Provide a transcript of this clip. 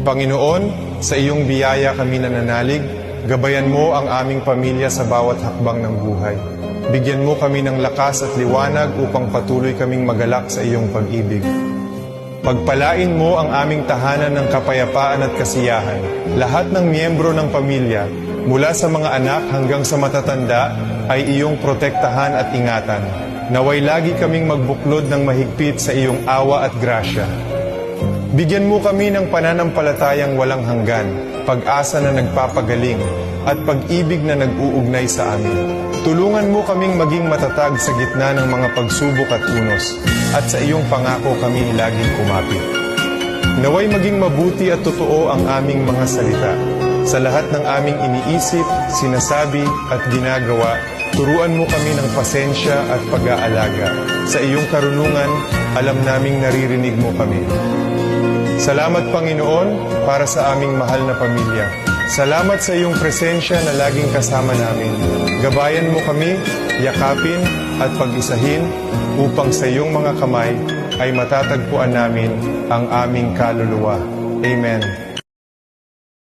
Panginoon, sa iyong biyaya kami nananalig, gabayan mo ang aming pamilya sa bawat hakbang ng buhay. Bigyan mo kami ng lakas at liwanag upang patuloy kaming magalak sa iyong pag-ibig. Pagpalain mo ang aming tahanan ng kapayapaan at kasiyahan. Lahat ng miyembro ng pamilya, mula sa mga anak hanggang sa matatanda, ay iyong protektahan at ingatan. Naway lagi kaming magbuklod ng mahigpit sa iyong awa at grasya. Bigyan mo kami ng pananampalatayang walang hanggan, pag-asa na nagpapagaling, at pag-ibig na nag-uugnay sa amin. Tulungan mo kaming maging matatag sa gitna ng mga pagsubok at unos, at sa iyong pangako kami laging kumapit. Naway maging mabuti at totoo ang aming mga salita. Sa lahat ng aming iniisip, sinasabi at ginagawa, turuan mo kami ng pasensya at pag-aalaga. Sa iyong karunungan, alam naming naririnig mo kami. Salamat, Panginoon, para sa aming mahal na pamilya. Salamat sa iyong presensya na laging kasama namin. Gabayan mo kami, yakapin at pag-isahin upang sa iyong mga kamay ay matatagpuan namin ang aming kaluluwa. Amen.